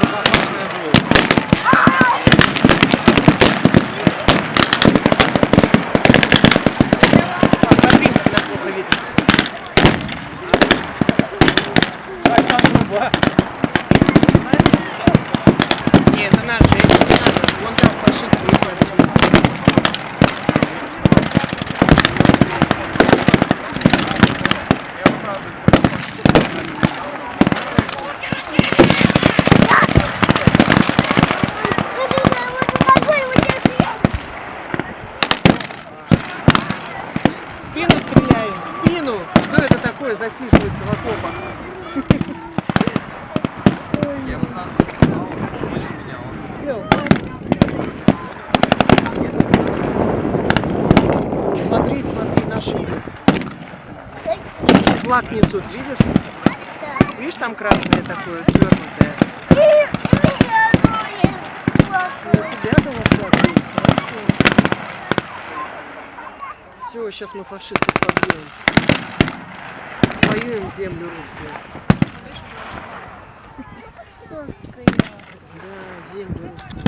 рукопашная бой. Отодвинься, нас плохо видно. Нет, это наши, это не надо. Вон там фашисты их надо бить. В спину стреляем, в спину. Что это такое засиживается в окопах? Я бы знал, Смотри, смотри, наши флаг несут, видишь? Да. Видишь, там красное такое свернутое. У тебя дома флаг есть? Все, сейчас мы фашистов побьем. Воюем землю русскую. Да, землю русскую.